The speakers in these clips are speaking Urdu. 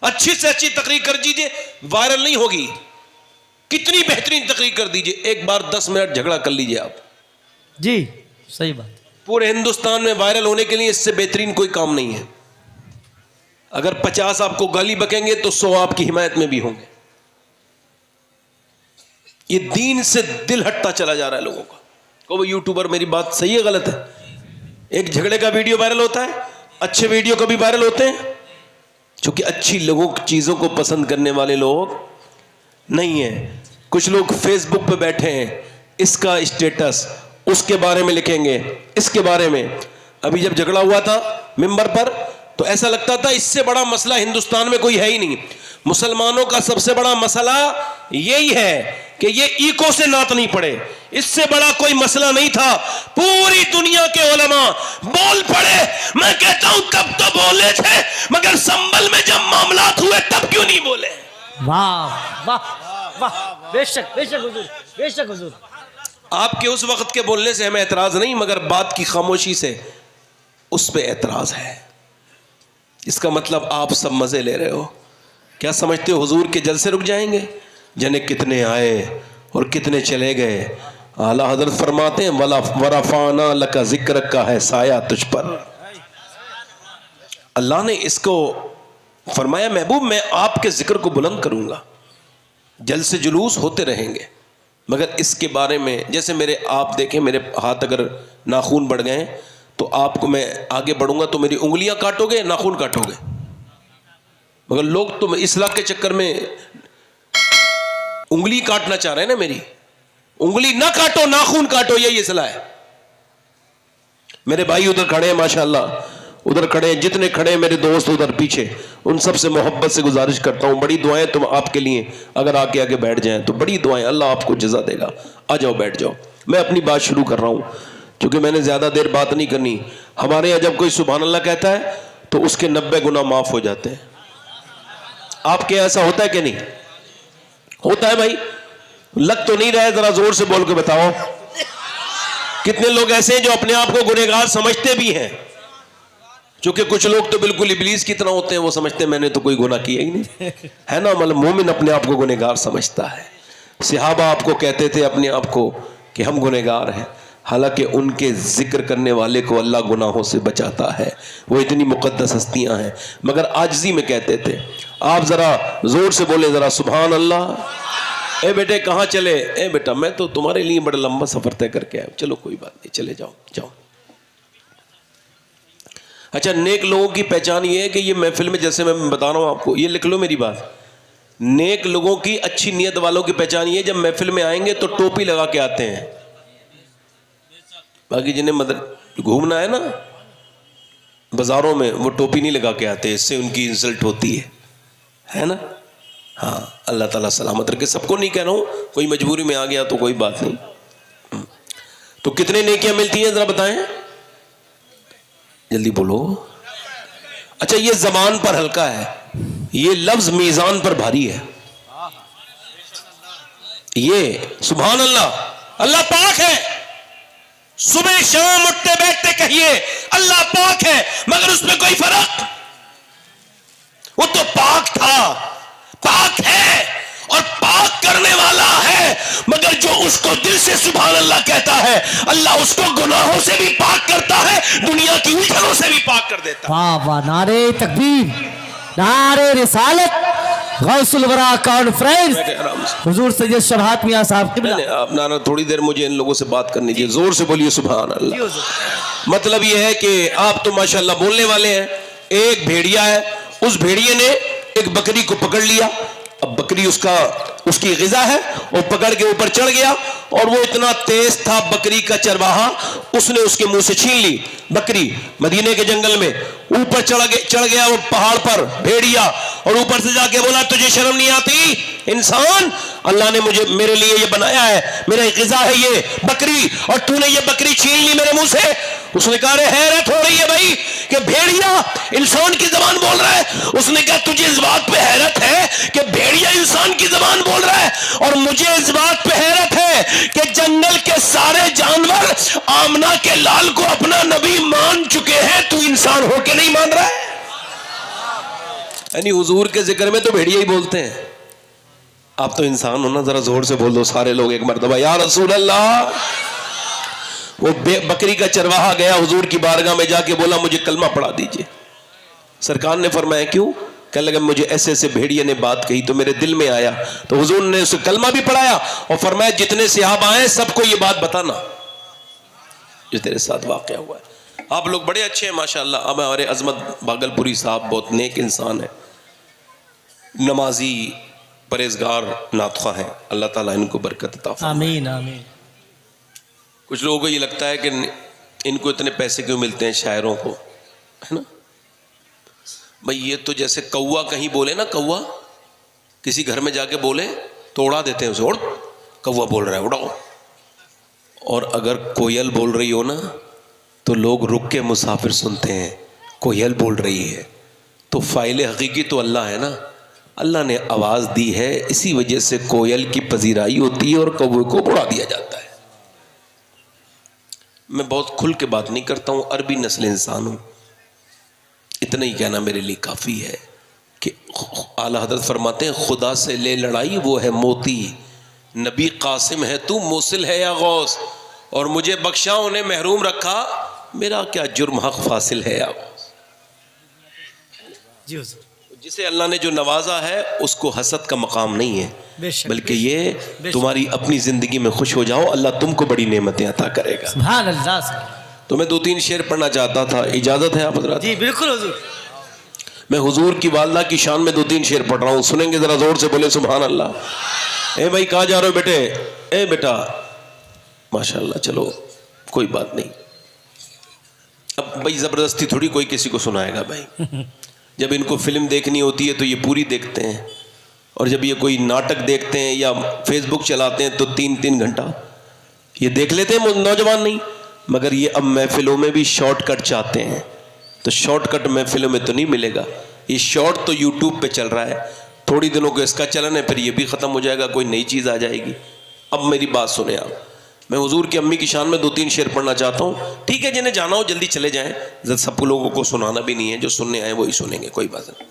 اچھی سے اچھی تقریر کر دیجئے, وائرل نہیں ہوگی. کتنی بہترین تقریر کر دیجئے, ایک بار 10 منٹ جھگڑا کر لیجئے آپ. جی صحیح بات. پورے ہندوستان میں وائرل ہونے کے لیے اس سے بہترین کوئی کام نہیں ہے. اگر 50 آپ کو گالی بکیں گے تو 100 آپ کی حمایت میں بھی ہوں گے. یہ دین سے دل ہٹتا چلا جا رہا ہے لوگوں کا. وہ یوٹیوبر میری بات صحیح ہے غلط ہے؟ ایک جھگڑے کا ویڈیو وائرل ہوتا ہے, اچھے ویڈیو کبھی وائرل ہوتے ہیں؟ چونکہ اچھی لوگوں چیزوں کو پسند کرنے والے لوگ نہیں ہیں. کچھ لوگ فیس بک پہ بیٹھے ہیں, اس کا اسٹیٹس اس کے بارے میں لکھیں گے, اس کے بارے میں. ابھی جب جھگڑا ہوا تھا ممبر پر تو ایسا لگتا تھا اس سے بڑا مسئلہ ہندوستان میں کوئی ہے ہی نہیں. مسلمانوں کا سب سے بڑا مسئلہ یہی ہے کہ یہ ایکو سے نعت نہیں پڑے. اس سے بڑا کوئی مسئلہ نہیں تھا. پوری دنیا کے علماء بول پڑے. میں کہتا ہوں تب تو بولے تھے, مگر سنبل میں جب معاملات ہوئے تب کیوں نہیں بولے؟ واہ واہ واہ, بے شک بے شک حضور, بے شک حضور. آپ کے اس وقت کے بولنے سے ہمیں اعتراض نہیں, مگر بات کی خاموشی سے اس پہ اعتراض ہے. اس کا مطلب آپ سب مزے لے رہے ہو. کیا سمجھتے ہو حضور کے جلسے رک جائیں گے؟ جنے کتنے آئے اور کتنے چلے گئے. اعلیٰ حضرت فرماتے ہیں وَرَفَعْنَا لَكَ ذِكْرَكَ کا ہے سایہ تجھ پر. اللہ نے اس کو فرمایا محبوب میں آپ کے ذکر کو بلند کروں گا. جلسے جلوس ہوتے رہیں گے, مگر اس کے بارے میں جیسے میرے آپ دیکھیں میرے ہاتھ اگر ناخون بڑھ گئے تو آپ کو میں آگے بڑھوں گا تو میری انگلیاں کاٹو گے, ناخون کاٹو گے. مگر لوگ تو اصلاح کے چکر میں انگلی کاٹنا چاہ رہے ہیں نا. میری انگلی نہ کاٹو, ناخون کاٹو, یہی اصلاح ہے. میرے بھائی ادھر کھڑے ہیں ماشاءاللہ, ادھر کھڑے ہیں جتنے کھڑے ہیں میرے دوست ادھر پیچھے, ان سب سے محبت سے گزارش کرتا ہوں, بڑی دعائیں تم آپ کے لیے. اگر آگے بیٹھ جائیں تو بڑی دعائیں, اللہ آپ کو جزا دے گا. آ جاؤ بیٹھ جاؤ. میں اپنی بات شروع کر رہا ہوں کیونکہ میں نے زیادہ دیر بات نہیں کرنی. ہمارے یہاں جب کوئی سبحان اللہ کہتا ہے تو اس کے 90 گناہ معاف ہو جاتے ہیں. آپ کے ایسا ہوتا ہے کہ نہیں ہوتا ہے؟ بھائی لگ تو نہیں رہا ہے, ذرا زور سے بول کے بتاؤ. کتنے لوگ ایسے ہیں جو اپنے آپ کو گنہگار سمجھتے بھی ہیں؟ چونکہ کچھ لوگ تو بالکل ابلیس کی طرح ہوتے ہیں, وہ سمجھتے ہیں میں نے تو کوئی گناہ کیا ہی نہیں, ہے نا. مطلب مومن اپنے آپ کو گنہگار سمجھتا ہے. صحابہ آپ کو کہتے تھے اپنے آپ کو کہ ہم گنہگار ہیں, حالانکہ ان کے ذکر کرنے والے کو اللہ گناہوں سے بچاتا ہے. وہ اتنی مقدس ہستیاں ہیں, مگر عاجزی میں کہتے تھے. آپ ذرا زور سے بولے ذرا سبحان اللہ. اے بیٹے کہاں چلے؟ اے بیٹا میں تو تمہارے لیے بڑا لمبا سفر طے کر کے آیا. چلو کوئی بات نہیں, چلے جاؤ جاؤ. اچھا, نیک لوگوں کی پہچان یہ ہے کہ یہ محفل میں جیسے میں بتا رہا ہوں آپ کو, یہ لکھ لو میری بات. نیک لوگوں کی, اچھی نیت والوں کی پہچان یہ ہے جب محفل میں آئیں گے تو ٹوپی لگا کے آتے ہیں. باقی جنہیں گھومنا ہے نا بازاروں میں, وہ ٹوپی نہیں لگا کے آتے, اس سے ان کی انسلٹ ہوتی ہے نا. ہاں اللہ تعالیٰ سلامت رکھے. سب کو نہیں کہہ رہا ہوں, کوئی مجبوری میں آ گیا تو کوئی بات نہیں. تو کتنے نیکیاں ملتی ہیں ذرا بتائیں, جلدی بولو. اچھا, یہ زبان پر ہلکا ہے, یہ لفظ میزان پر بھاری ہے. یہ سبحان اللہ, اللہ پاک ہے. صبح شام اٹھتے بیٹھتے کہیے اللہ پاک ہے, مگر اس میں کوئی فرق. وہ تو پاک تھا, پاک ہے اور پاک کرنے والا ہے, مگر جو اس کو دل سے سبحان اللہ کہتا ہے اللہ اس کو گناہوں سے بھی پاک کرتا ہے, دنیا کی الجھنوں سے بھی پاک کر دیتا ہے. واہ واہ, نعرے تکبیر, نعرے رسالت, غوث الورا کانفرنس, حضور سید شرحات میاں صاحب قبلہ. آپ نانا تھوڑی دیر مجھے ان لوگوں سے بات کرنی چاہیے, زور سے بولیے سبحان اللہ. مطلب یہ ہے کہ آپ تو ماشاءاللہ بولنے والے ہیں. ایک بھیڑیا ہے, اس بھیڑیے نے ایک بکری کو پکڑ لیا. اب بکری اس کی غذا ہے, وہ پکڑ کے اوپر چڑھ گیا, اور وہ اتنا تیز تھا بکری کا چرواہا, اس نے اس کے منہ سے چھین لی بکری. مدینے کے جنگل میں اوپر چڑھ گیا وہ پہاڑ پر بھیڑیا, اور اوپر سے جا کے بولا تجھے شرم نہیں آتی انسان, اللہ نے میرے لیے یہ بنایا ہے, میرا غذا ہے یہ بکری, اور تو نے یہ بکری چھین لی میرے منہ سے. اس نے کہا رے حیرت ہو رہی ہے بھائی کہ بھیڑیا انسان کی زبان بول رہا ہے. اس نے کہا تجھے اس بات پہ حیرت ہے کہ بھیڑیا انسان کی زبان بول رہا ہے, اور مجھے اس بات پہ حیرت ہے کہ جنگل کے سارے جانور آمنہ کے لال کو اپنا نبی مان چکے ہیں, تو انسان ہو کے نہیں مان رہا ہے. یعنی حضور کے ذکر میں تو بھیڑیا ہی بولتے ہیں. آپ تو انسان ہو نا, ذرا زور سے بول دو سارے لوگ ایک مرتبہ, یا رسول اللہ. وہ بکری کا چرواہا گیا حضور کی بارگاہ میں جا کے بولا مجھے کلمہ پڑھا دیجئے. سرکار نے فرمایا کیوں؟ کہنے لگا مجھے ایسے ایسے بھیڑیے نے بات کہی تو میرے دل میں آیا, تو حضور نے اسے کلمہ بھی پڑھایا اور فرمایا جتنے صحابہ آئے سب کو یہ بات بتانا جو تیرے ساتھ واقعہ ہوا ہے. آپ لوگ بڑے اچھے ہیں ماشاءاللہ. اب ہمارے عظمت بھاگلپوری صاحب بہت نیک انسان ہیں, نمازی, پرہیزگار, نعت خواہ ہیں. اللہ تعالیٰ ان کو برکت عطا فرمائے. آمین آمین. کچھ لوگوں کو یہ لگتا ہے کہ ان کو اتنے پیسے کیوں ملتے ہیں شاعروں کو, ہے نا بھئی. یہ تو جیسے کوا کہیں بولے نا, کوا کسی گھر میں جا کے بولے تو اڑا دیتے ہیں اسے, اڑ کوا بول رہا ہے اڑاؤ. اور اگر کوئل بول رہی ہو نا تو لوگ رک کے مسافر سنتے ہیں, کوئل بول رہی ہے تو فاعل حقیقی تو اللہ ہے نا. اللہ نے آواز دی ہے, اسی وجہ سے کوئل کی پذیرائی ہوتی ہے اور کوے کو اڑا دیا جاتا ہے. میں بہت کھل کے بات نہیں کرتا ہوں, عربی نسل انسان ہوں, اتنا ہی کہنا میرے لیے کافی ہے کہ اعلیٰ حضرت فرماتے ہیں خدا سے لے لڑائی وہ ہے موتی, نبی قاسم ہے تو موصل ہے یا غوث, اور مجھے بخشا انہیں محروم رکھا, میرا کیا جرم حق فاصل ہے یا غوث. جی حضور. جسے اللہ نے جو نوازا ہے اس کو حسد کا مقام نہیں ہے, بے شک, بلکہ یہ تمہاری اپنی زندگی میں خوش ہو جاؤ, اللہ تم کو بڑی نعمتیں عطا کرے گا. سبحان اللہ. تو میں 2-3 شعر پڑھنا چاہتا تھا, اجازت ہے آپ حضرات؟ جی بالکل حضور. میں حضور کی والدہ کی شان میں 2-3 شعر پڑھ رہا ہوں, سنیں گے ذرا زور سے بولے سبحان اللہ. اے بھائی کہاں جا رہے ہو بیٹے؟ اے بیٹا ماشاءاللہ, چلو کوئی بات نہیں. اب بھائی زبردستی تھوڑی کوئی کسی کو سنائے گا بھائی. جب ان کو فلم دیکھنی ہوتی ہے تو یہ پوری دیکھتے ہیں, اور جب یہ کوئی ناٹک دیکھتے ہیں یا فیس بک چلاتے ہیں تو 3-3 گھنٹہ یہ دیکھ لیتے ہیں نوجوان نہیں. مگر یہ اب محفلوں میں بھی شارٹ کٹ چاہتے ہیں, تو شارٹ کٹ محفلوں میں تو نہیں ملے گا. یہ شارٹ تو یوٹیوب پہ چل رہا ہے, تھوڑی دنوں کو اس کا چلن ہے, پھر یہ بھی ختم ہو جائے گا, کوئی نئی چیز آ جائے گی. اب میری بات سنیں آپ, میں حضور کی امی کی شان میں 2-3 شعر پڑھنا چاہتا ہوں. ٹھیک ہے جنہیں جانا ہو جلدی چلے جائیں, سب لوگوں کو سنانا بھی نہیں ہے, جو سننے آئے وہی سنیں گے, کوئی بات نہیں.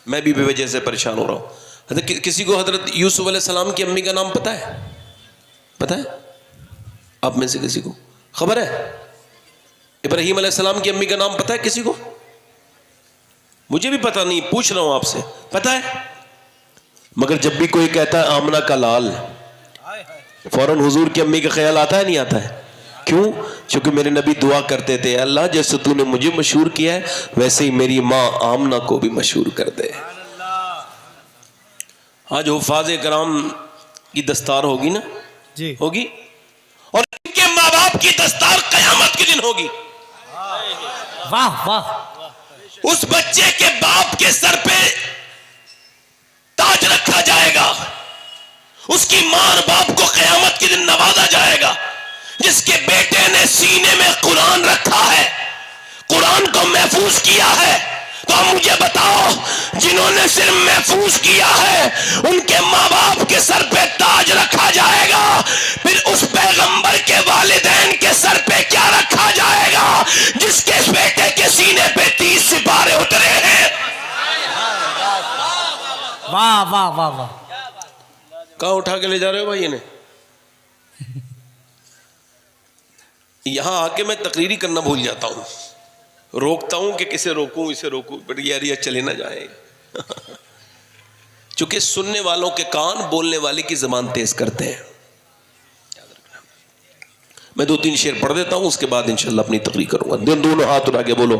میں بھی بے وجہ سے پریشان ہو رہا ہوں. حضرت کسی کو حضرت یوسف علیہ السلام کی امی کا نام پتہ ہے؟ پتہ ہے آپ میں سے کسی کو خبر ہے؟ ابراہیم علیہ السلام کی امی کا نام پتہ ہے کسی کو؟ مجھے بھی پتہ نہیں, پوچھ رہا ہوں آپ سے, پتہ ہے؟ مگر جب بھی کوئی کہتا ہے آمنہ کا لال, فوراً حضور کی امی کا خیال آتا ہے نہیں آتا ہے؟ کیوں؟ چونکہ میرے نبی دعا کرتے تھے, اللہ جیسے تو نے مجھے مشہور کیا ہے ویسے ہی میری ماں آمنہ کو بھی مشہور کر دے. آج حفاظ کرام کی دستار ہوگی نا, جی ہوگی, اور ان کے ماں باپ کی دستار قیامت کے دن ہوگی. واہ واہ. اس بچے کے باپ کے سر پہ تاج رکھا جائے گا, اس کی ماں اور باپ کو قیامت کے دن نوازا جائے گا. جس کے بیٹے نے سینے میں قرآن رکھا ہے, قرآن کو محفوظ کیا ہے, تو مجھے بتاؤ جنہوں نے صرف محفوظ کیا ہے ان کے ماں باپ کے سر پہ تاج رکھا جائے گا, پھر اس پیغمبر کے والدین کے سر پہ کیا رکھا جائے گا جس کے بیٹے کے سینے پہ 30 سپارے اترے ہیں. واہ واہ واہ واہ. کہاں اٹھا کے لے جا رہے ہو بھائی انہیں؟ یہاں آ کے میں تقریری کرنا بھول جاتا ہوں, روکتا ہوں کہ کسے روکوں, اسے روکوں, بٹ یہ چلے نہ جائیں. چونکہ سننے والوں کے کان بولنے والے کی زبان تیز کرتے ہیں. میں 2-3 شعر پڑھ دیتا ہوں, اس کے بعد انشاءاللہ اپنی تقریر کروں گا. دونوں ہاتھ اٹھا کے بولو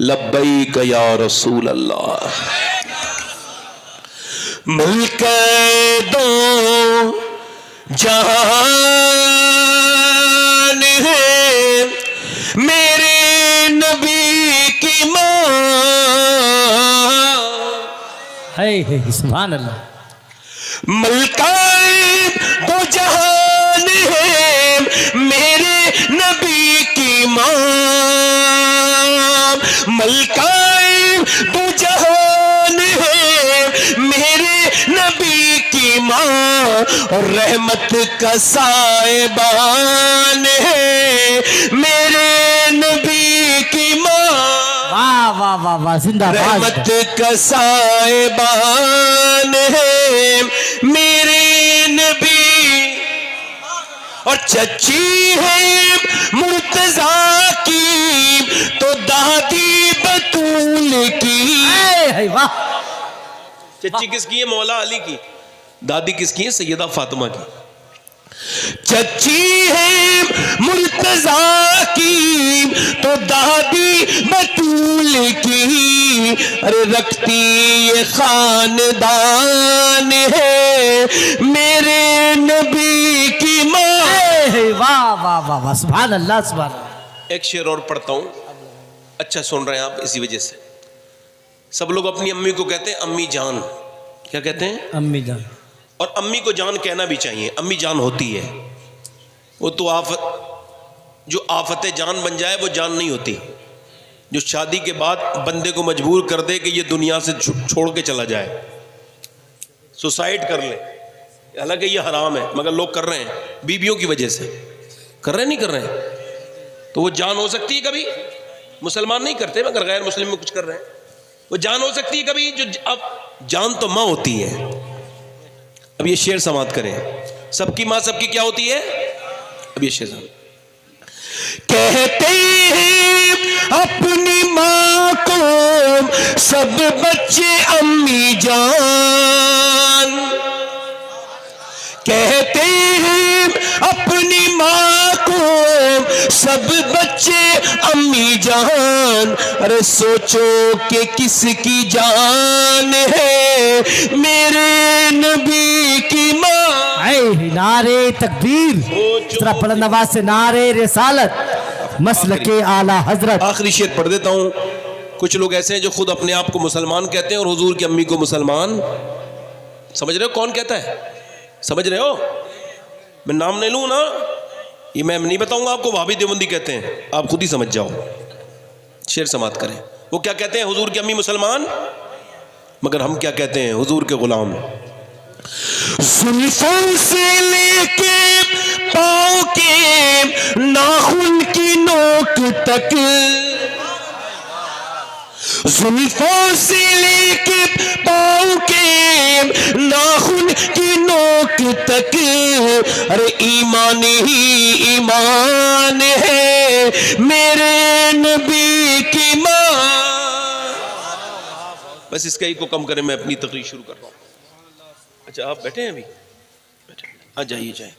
لبیک یا رسول اللہ. ملک دو جہان ہے میرے نبی کی ماں, ہے سبحان اللہ. ملکہ دو جہان ہے میرے نبی کی ماں, ملکہ دو جہان ہے میرے نبی کی ماں, اور رحمت کا سائبان ہے میرے نبی کی ماں. واہ واہ واہ واہ واہ زندہ باد رحمت کا سائبان ہے میرے نبی اور چچی ہے مرتضیٰ کی تو دادی بطول کی. اے واہ چچی کس کی ہے؟ مولا علی کی. دادی کس کی ہے؟ سیدہ فاطمہ کی. چچی ہے مرتضیٰ کی تو دادی بطول کی. ارے رکھتی یہ خاندان ہے میرے نبی کی ماں. اے واہ واہ واہ واہ سبحان اللہ سبحان اللہ. ایک شعر اور پڑھتا ہوں. اچھا سن رہے ہیں آپ؟ اسی وجہ سے سب لوگ اپنی امی کو کہتے ہیں امی جان. کیا کہتے ہیں؟ امی جان. اور امی کو جان کہنا بھی چاہیے. امی جان ہوتی ہے. وہ تو جو آفت جان بن جائے وہ جان نہیں ہوتی. جو شادی کے بعد بندے کو مجبور کر دے کہ یہ دنیا سے چھوڑ کے چلا جائے, سوسائڈ کر لے. حالانکہ یہ حرام ہے مگر لوگ کر رہے ہیں بیویوں کی وجہ سے. کر رہے نہیں کر رہے ہیں؟ تو وہ جان ہو سکتی ہے کبھی. مسلمان نہیں کرتے مگر غیر مسلم میں کچھ کر رہے ہیں. وہ جان ہو سکتی ہے کبھی. جو اب جان تو ماں ہوتی ہے. اب یہ شعر سماعت کریں. سب کی ماں سب کی کیا ہوتی ہے؟ اب یہ شعر سماعت. کہتے ہیں اپنی ماں کو سب بچے امی جان. کہتے ہیں اپنی ماں کو سب بچے امی جان. ارے سوچو کہ کس کی جان ہے میرے نبی کی ماں. اے نعرے تکبیر. اس طرح بلند آواز سے نعرے رسالت مسلک اعلی حضرت. آخری شعر پڑھ دیتا ہوں. کچھ لوگ ایسے ہیں جو خود اپنے آپ کو مسلمان کہتے ہیں اور حضور کی امی کو مسلمان. سمجھ رہے ہو کون کہتا ہے؟ سمجھ رہے ہو؟ میں نام نہیں لوں نا, یہ میں نہیں بتاؤں گا آپ کو. وہابی دیوبندی کہتے ہیں, آپ خود ہی سمجھ جاؤ. شعر سماعت کریں. وہ کیا کہتے ہیں؟ حضور کی امی مسلمان, مگر ہم کیا کہتے ہیں؟ حضور کے غلام. زلفوں سے لے کے پاؤں کے ناخن کی نوک تک, زلفوں سے لے کے پاؤں کے ناخن کی نوک تک. ارے ایمان ہی ایمان ہے میرے نبی کی ماں. بس اس کا ایک کو کم کریں, میں اپنی تقریر شروع کر رہا ہوں. اچھا آپ بیٹھے ہیں ابھی؟ بیٹھے. آ جائیے جائیں.